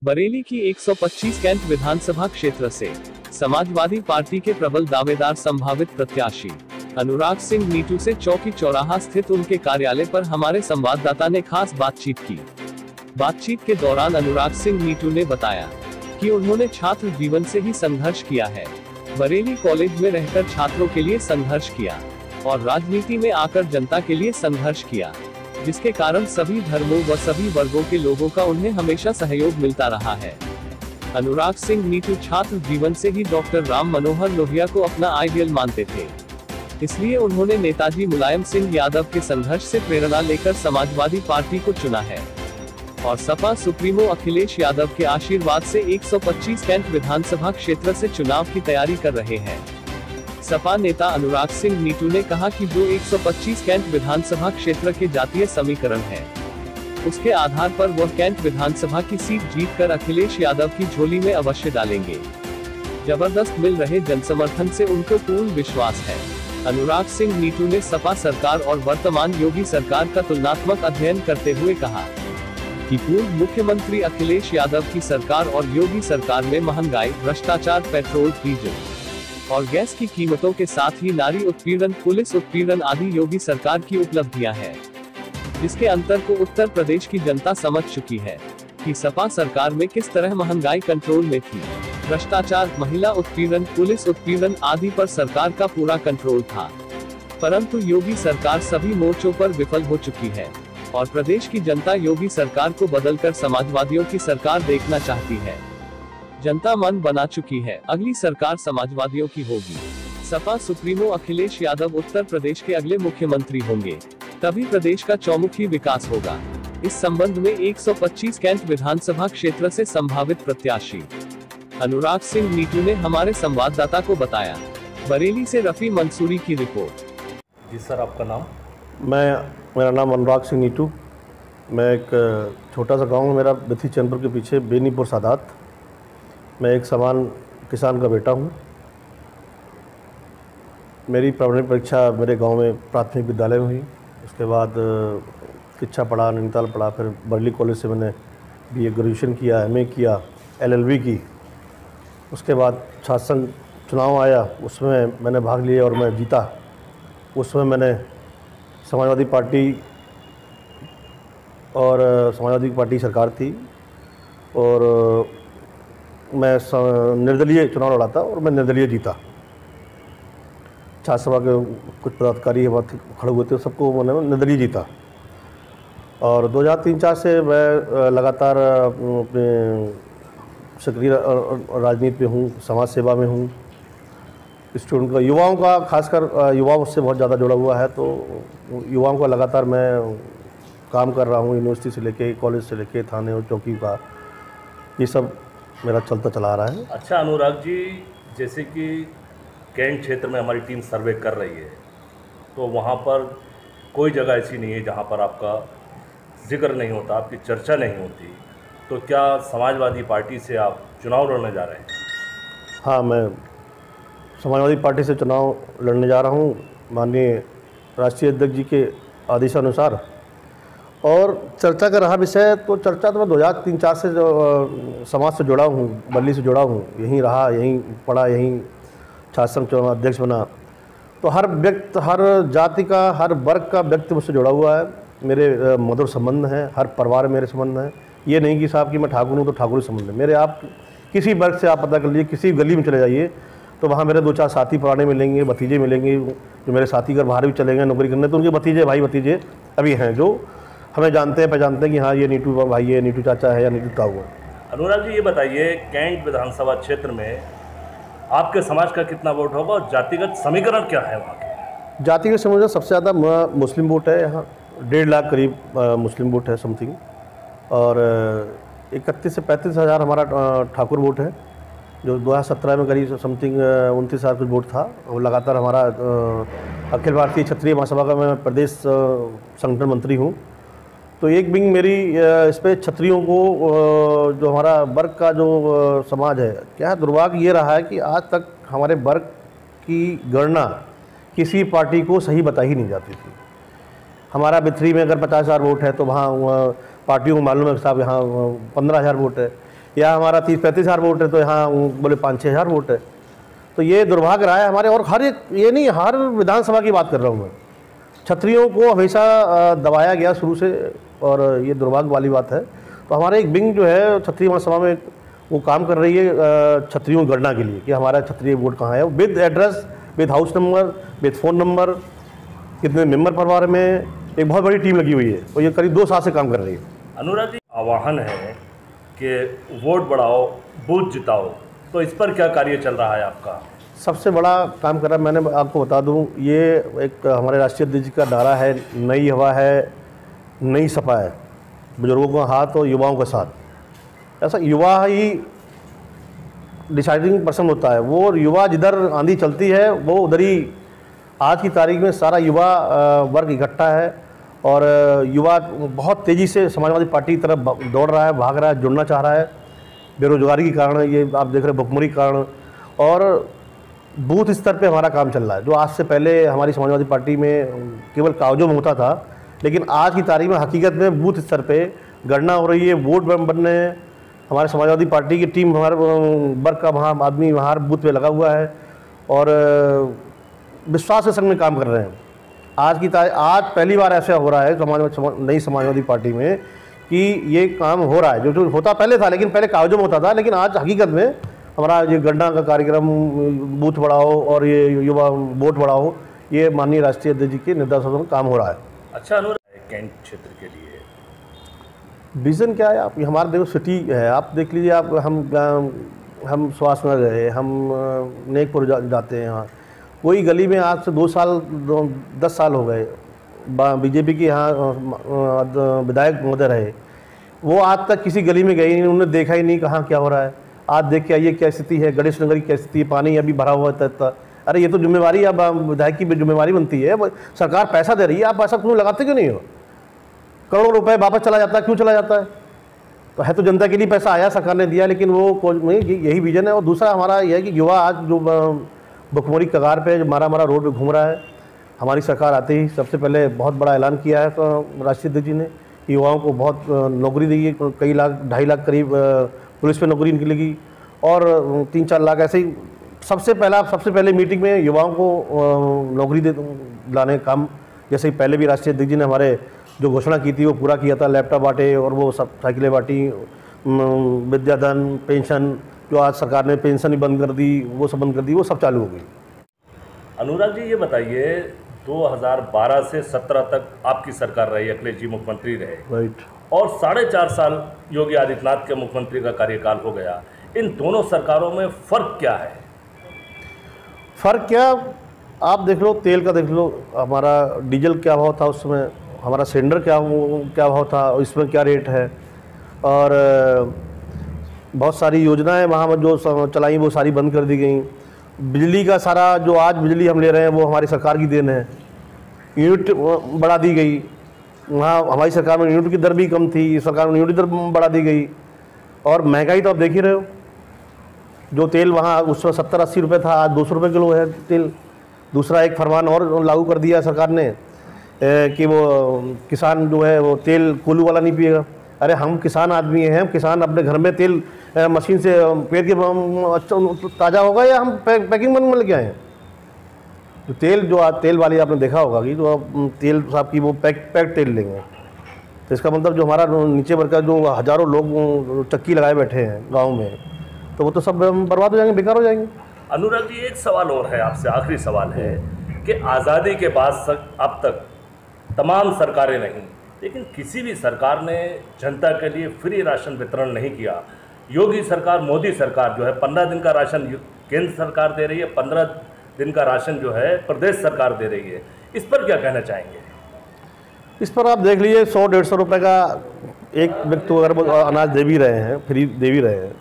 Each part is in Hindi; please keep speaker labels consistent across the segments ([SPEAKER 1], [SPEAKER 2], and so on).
[SPEAKER 1] बरेली की 125 कैंट विधानसभा क्षेत्र से समाजवादी पार्टी के प्रबल दावेदार संभावित प्रत्याशी अनुराग सिंह नीटू से चौकी चौराहा स्थित उनके कार्यालय पर हमारे संवाददाता ने खास बातचीत की। बातचीत के दौरान अनुराग सिंह नीटू ने बताया कि उन्होंने छात्र जीवन से ही संघर्ष किया है। बरेली कॉलेज में रहकर छात्रों के लिए संघर्ष किया और राजनीति में आकर जनता के लिए संघर्ष किया, जिसके कारण सभी धर्मों व सभी वर्गों के लोगों का उन्हें हमेशा सहयोग मिलता रहा है। अनुराग सिंह नीटू छात्र जीवन से ही डॉक्टर राम मनोहर लोहिया को अपना आइडियल मानते थे, इसलिए उन्होंने नेताजी मुलायम सिंह यादव के संघर्ष से प्रेरणा लेकर समाजवादी पार्टी को चुना है और सपा सुप्रीमो अखिलेश यादव के आशीर्वाद से 125 कैंट विधानसभा क्षेत्र से चुनाव की तैयारी कर रहे हैं। सपा नेता अनुराग सिंह नीटू ने कहा कि जो 125 कैंट विधानसभा क्षेत्र के जातीय समीकरण है, उसके आधार पर वह कैंट विधानसभा की सीट जीतकर अखिलेश यादव की झोली में अवश्य डालेंगे। जबरदस्त मिल रहे जनसमर्थन से उनको पूर्ण विश्वास है। अनुराग सिंह नीटू ने सपा सरकार और वर्तमान योगी सरकार का तुलनात्मक अध्ययन करते हुए कहा कि पूर्व मुख्यमंत्री अखिलेश यादव की सरकार और योगी सरकार में महंगाई, भ्रष्टाचार, पेट्रोल, डीजल और गैस की कीमतों के साथ ही नारी उत्पीड़न, पुलिस उत्पीड़न आदि योगी सरकार की उपलब्धियां हैं, जिसके अंतर को उत्तर प्रदेश की जनता समझ चुकी है कि सपा सरकार में किस तरह महंगाई कंट्रोल में थी, भ्रष्टाचार, महिला उत्पीड़न, पुलिस उत्पीड़न आदि पर सरकार का पूरा कंट्रोल था, परंतु योगी सरकार सभी मोर्चों पर विफल हो चुकी है और प्रदेश की जनता योगी सरकार को बदलकर समाजवादियों की सरकार देखना चाहती है। जनता मन बना चुकी है, अगली सरकार समाजवादियों की होगी। सपा सुप्रीमो अखिलेश यादव उत्तर प्रदेश के अगले मुख्यमंत्री होंगे, तभी प्रदेश का चौमुखी विकास होगा। इस संबंध में 125 कैंट विधानसभा क्षेत्र से संभावित प्रत्याशी अनुराग सिंह नीटू ने हमारे संवाददाता को बताया। बरेली से रफी मंसूरी की रिपोर्ट।
[SPEAKER 2] जी सर, आपका नाम?
[SPEAKER 3] मेरा नाम अनुराग सिंह नीटू। मैं एक छोटा सा गांव है मेरा, बिथी चैनपुर के पीछे, बेनीपुर सादात। मैं एक समान किसान का बेटा हूं। मेरी प्रारंभिक परीक्षा मेरे गांव में प्राथमिक विद्यालय में हुई। उसके बाद शिक्षा पढ़ा, नैनीताल पढ़ा, फिर बरेली कॉलेज से मैंने बीए ग्रेजुएशन किया, एमए किया, एलएलबी की। उसके बाद छात्र संघ चुनाव आया, उसमें मैंने भाग लिया और मैं जीता। उसमें मैंने समाजवादी पार्टी सरकार थी और मैं निर्दलीय चुनाव लड़ा था और मैं निर्दलीय जीता। छात्र सभा के कुछ पदाधिकारी खड़े हुए थे, सबको मैंने निर्दलीय जीता। और 2003-04 से मैं लगातार अपने सक्रिय राजनीति में हूँ, समाज सेवा में हूँ। स्टूडेंट का, युवाओं का, खासकर युवा उससे बहुत ज़्यादा जुड़ा हुआ है, तो युवाओं का लगातार मैं काम कर रहा हूँ। यूनिवर्सिटी से लेके, कॉलेज से लेके, थाने और चौकी का, ये सब मेरा चलता चला आ रहा है।
[SPEAKER 2] अच्छा अनुराग जी, जैसे कि कैंट क्षेत्र में हमारी टीम सर्वे कर रही है, तो वहाँ पर कोई जगह ऐसी नहीं है जहाँ पर आपका जिक्र नहीं होता, आपकी चर्चा नहीं होती, तो क्या समाजवादी पार्टी से आप चुनाव लड़ने जा रहे हैं?
[SPEAKER 3] हाँ, मैं समाजवादी पार्टी से चुनाव लड़ने जा रहा हूँ, माननीय राष्ट्रीय अध्यक्ष जी के आदेशानुसार। और चर्चा का रहा विषय, तो चर्चा तो मैं 2003-04 से जो समाज से जुड़ा हूँ, बरेली से जुड़ा हूँ, यहीं रहा, यहीं पढ़ा, यहीं छात्र संघ चुनाव अध्यक्ष बना। तो हर व्यक्ति, हर जाति का, हर वर्ग का व्यक्ति मुझसे जुड़ा हुआ है। मेरे मधुर संबंध हैं, हर परिवार मेरे संबंध हैं। ये नहीं कि साहब कि मैं ठाकुर हूँ तो ठाकुर संबंध है मेरे। आप किसी वर्ग से आप पता कर लीजिए, किसी गली में चले जाइए तो वहाँ मेरे 2-4 साथी पुराने मिलेंगे, भतीजे मिलेंगे, जो मेरे साथी घर बाहर भी चले गए नौकरी करने, तो उनके भतीजे, भाई भतीजे अभी हैं जो हमें जानते हैं, पहचानते हैं कि हाँ ये नीटू भाई है, नीटू चाचा है या नीटू ताऊ है।
[SPEAKER 2] अनुराग जी, ये बताइए, कैंट विधानसभा क्षेत्र में आपके समाज का कितना वोट होगा और जातिगत समीकरण क्या है वहाँ के?
[SPEAKER 3] जातिगत समीकरण सबसे ज़्यादा मुस्लिम वोट है। यहाँ 1.5 लाख करीब मुस्लिम वोट है समथिंग, और 31 से 35 हज़ार हमारा ठाकुर वोट है, जो 2017 में करीब समथिंग 29 हज़ार कुछ वोट था। और लगातार हमारा अखिल भारतीय क्षत्रिय महासभा का मैं प्रदेश संगठन मंत्री हूँ। तो एक विंग मेरी इस पर क्षत्रियों को, जो हमारा वर्ग का जो समाज है, क्या दुर्भाग्य ये रहा है कि आज तक हमारे वर्ग की गणना किसी पार्टी को सही बताई ही नहीं जाती थी। हमारा बिथरी में अगर 50,000 वोट है तो वहाँ पार्टियों को मालूम है कि साहब यहाँ 15,000 वोट है। या हमारा 30-35 हज़ार वोट है तो यहाँ बोले 5-6 हज़ार वोट है। तो ये दुर्भाग्य रहा है हमारे, और हर एक, ये नहीं, हर विधानसभा की बात कर रहा हूँ मैं। क्षत्रियों को हमेशा दबाया गया शुरू से, और ये दुर्भाग्य वाली बात है। तो हमारे एक विंग जो है क्षत्रिय महासभा में, वो काम कर रही है क्षत्रियों की गणना के लिए कि हमारा क्षत्रिय वोट कहाँ है, with address, with house number, with phone number, कितने मेंबर परिवार में। एक बहुत बड़ी टीम लगी हुई है और ये करीब 2 साल से काम कर रही है।
[SPEAKER 2] अनुराग जी, आह्वान है कि वोट बढ़ाओ, बूथ जिताओ, तो इस पर क्या कार्य चल रहा है आपका?
[SPEAKER 3] सबसे बड़ा काम कर रहा है, मैंने आपको बता दूं, ये एक हमारे राष्ट्रीय अध्यक्ष का नारा है, नई हवा है, नई सपा है, बुजुर्गों का हाथ और युवाओं के साथ। ऐसा युवा ही डिसाइडिंग पर्सन होता है, वो युवा जिधर आंधी चलती है वो उधर ही आज की तारीख में सारा युवा वर्ग इकट्ठा है, और युवा बहुत तेज़ी से समाजवादी पार्टी की तरफ दौड़ रहा है, भाग रहा है, जुड़ना चाह रहा है। बेरोजगारी के कारण, ये आप देख रहे हैं, भुखमरी के कारण, और बूथ स्तर पे हमारा काम चल रहा है। जो आज से पहले हमारी समाजवादी पार्टी में केवल कागजों में होता था, लेकिन आज की तारीख में हकीकत में बूथ स्तर पे गणना हो रही है, वोट बन रहे हैं। हमारे समाजवादी पार्टी की टीम, हमारे वर्ग का वहाँ आदमी वहाँ बूथ पे लगा हुआ है, और विश्वास के संग में काम कर रहे हैं। आज पहली बार ऐसा हो रहा है नई समाजवादी पार्टी में कि ये काम हो रहा है, जो होता पहले था, लेकिन पहले कागजों में होता था, लेकिन आज हकीकत में हमारा ये गणना का कार्यक्रम, बूथ बढ़ाओ और ये युवा वोट बढ़ाओ, ये माननीय राष्ट्रीय अध्यक्ष जी के निर्देशों में काम हो रहा है।
[SPEAKER 2] अच्छा अनुराग, कैंट क्षेत्र के लिए
[SPEAKER 3] विज़न क्या है? आप हमारे देखो सिटी है, आप देख लीजिए, आप हम स्वास्थ्य में रहे, हम नेकपुर जाते हैं, यहाँ कोई गली में आज से 10 साल हो गए, बीजेपी के यहाँ विधायक महोदय रहे, वो आज तक किसी गली में गए नहीं, उन्होंने देखा ही नहीं कहाँ क्या हो रहा है। आज देख के आइए क्या स्थिति है, गणेश नगर की क्या स्थिति है, पानी अभी भरा हुआ है। अरे ये तो जिम्मेवारी अब विधायक की जिम्मेवारी बनती है, सरकार पैसा दे रही है, आप पैसा क्यों लगाते क्यों नहीं हो? करोड़ों रुपए वापस चला जाता है, क्यों चला जाता है? तो है तो जनता के लिए पैसा आया, सरकार ने दिया, लेकिन वो यही विजन है। और दूसरा हमारा यह है कि युवा आज जो भुखमरी कगार पे जो मारा रोड पे घूम रहा है, हमारी सरकार आते ही सबसे पहले बहुत बड़ा ऐलान किया है तो राष्ट्रीय अध्यक्ष जी ने, युवाओं को बहुत नौकरी दी है, कई लाख, 2.5 लाख करीब पुलिस में नौकरी निकलेगी, और 3-4 लाख ऐसे ही। सबसे पहले मीटिंग में युवाओं को नौकरी लाने का काम, जैसे ही पहले भी राष्ट्रीय अध्यक्ष जी ने हमारे जो घोषणा की थी वो पूरा किया था। लैपटॉप बांटे और वो सब साइकिलें बांटी, विद्याधन, पेंशन, जो आज सरकार ने पेंशन ही बंद कर दी, वो सब बंद कर दी, वो सब चालू हो गई।
[SPEAKER 2] अनुराग जी, ये बताइए, 2012 से 17 तक आपकी सरकार रही, अखिलेश जी मुख्यमंत्री रहे,
[SPEAKER 3] राइट,
[SPEAKER 2] और 4.5 साल योगी आदित्यनाथ के मुख्यमंत्री का कार्यकाल हो गया। इन दोनों सरकारों में फ़र्क क्या है?
[SPEAKER 3] फ़र्क क्या, आप देख लो, तेल का देख लो, हमारा डीजल क्या भाव था उस समय, हमारा सिलेंडर क्या भाव था, इसमें क्या रेट है, और बहुत सारी योजनाएं वहाँ जो चलाई वो सारी बंद कर दी गई। बिजली का सारा जो आज बिजली हम ले रहे हैं वो हमारी सरकार की देन है। यूनिट बढ़ा दी गई, वहाँ हमारी सरकार में यूनिट की दर भी कम थी, सरकार में यूनिट दर बढ़ा दी गई। और महंगाई तो आप देख ही रहे हो, जो तेल वहाँ उस वक्त 70-80 रुपये था, आज 200 रुपये किलो है तेल। दूसरा एक फरमान और लागू कर दिया सरकार ने कि वो किसान जो है वो तेल कोल्हू वाला नहीं पिएगा। अरे हम किसान आदमी हैं, हम किसान अपने घर में तेल मशीन से पेड़ के ताज़ा होगा या हम पैकिंग में लेके आए हैं? जो तेल वाली आपने देखा होगा कि जो तेल साहब की वो पैक तेल लेंगे, तो इसका मतलब जो हमारा नीचे वर्ग का जो हज़ारों लोग चक्की लगाए बैठे हैं गांव में, तो वो तो सब बर्बाद हो जाएंगे, बेकार हो जाएंगे।
[SPEAKER 2] अनुराग जी, एक सवाल और है आपसे, आखिरी सवाल है कि आज़ादी के बाद अब तक तमाम सरकारें नहीं, लेकिन किसी भी सरकार ने जनता के लिए फ्री राशन वितरण नहीं किया। योगी सरकार, मोदी सरकार जो है 15 दिन का राशन केंद्र सरकार दे रही है, 15 दिन का राशन जो है प्रदेश सरकार दे रही है। इस पर क्या कहना चाहेंगे?
[SPEAKER 3] इस पर आप देख लीजिए, 100-150 रुपये का एक व्यक्ति अगर वो अनाज दे भी रहे हैं, फ्री दे भी रहे हैं,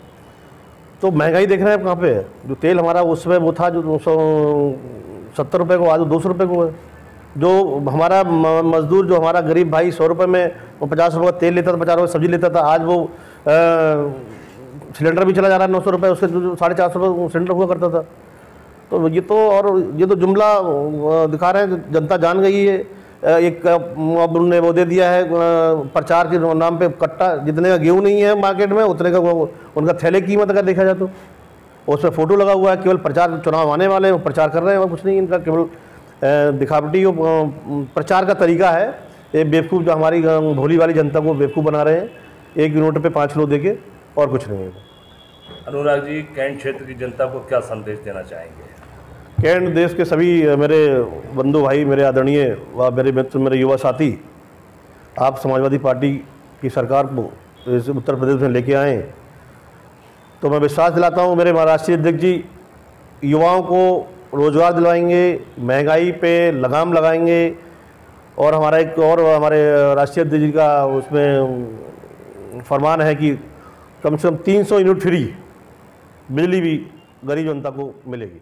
[SPEAKER 3] तो महंगाई देख रहे हैं कहाँ पे है? जो तेल हमारा उस समय वो था जो 270 रुपये को, आज 200 रुपये को है। जो हमारा मजदूर, जो हमारा गरीब भाई 100 रुपये में वो 50 रुपये तेल लेता था, 50 रुपये सब्जी लेता था, आज वो सिलेंडर भी चला जा रहा है 900 रुपये, उससे 450 रुपये सिलेंडर हुआ करता था। तो ये तो जुमला दिखा रहे हैं, जनता जान गई है एक अब उन्होंने वो दे दिया है प्रचार के नाम पे कट्टा, जितने का गेहूँ नहीं है मार्केट में उतने का उनका थैले कीमत अगर देखा जाए तो उसमें फ़ोटो लगा हुआ है, केवल प्रचार, चुनाव आने वाले हैं प्रचार कर रहे हैं और कुछ नहीं, इनका केवल दिखावटी प्रचार का तरीका है। ये बेवकूफ़ जो हमारी भोली वाली जनता को बेवकूफ़ बना रहे हैं, 1 किलोमीटर पे 5 किलो देके, और कुछ नहीं है।
[SPEAKER 2] अनुराग जी, कैंट क्षेत्र की जनता को क्या संदेश देना चाहेंगे?
[SPEAKER 3] कैंट देश के सभी मेरे बंधु भाई, मेरे आदरणीय व मेरे मित्र, मेरे युवा साथी, आप समाजवादी पार्टी की सरकार को इस उत्तर प्रदेश में लेके आएँ तो मैं विश्वास दिलाता हूँ मेरे राष्ट्रीय अध्यक्ष जी युवाओं को रोज़गार दिलवाएंगे, महंगाई पे लगाम लगाएंगे, और हमारे राष्ट्रीय अध्यक्ष जी का उसमें फरमान है कि कम से कम 300 यूनिट फ्री बिजली भी गरीब जनता को मिलेगी।